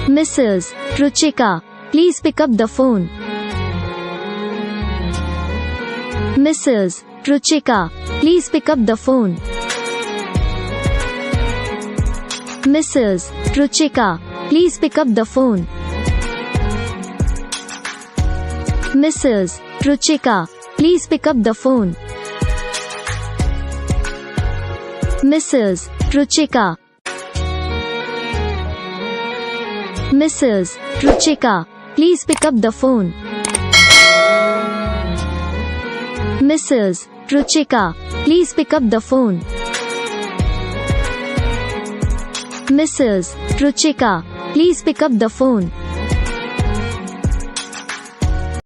Mrs. Ruchika, please pick up the phone. Mrs. Ruchika, please pick up the phone. Mrs. Ruchika, please pick up the phone. Mrs. Ruchika, please pick up the phone. Mrs. Ruchika. Mrs. Ruchika, please pick up the phone. Mrs. Ruchika, please pick up the phone. Mrs. Ruchika, please pick up the phone.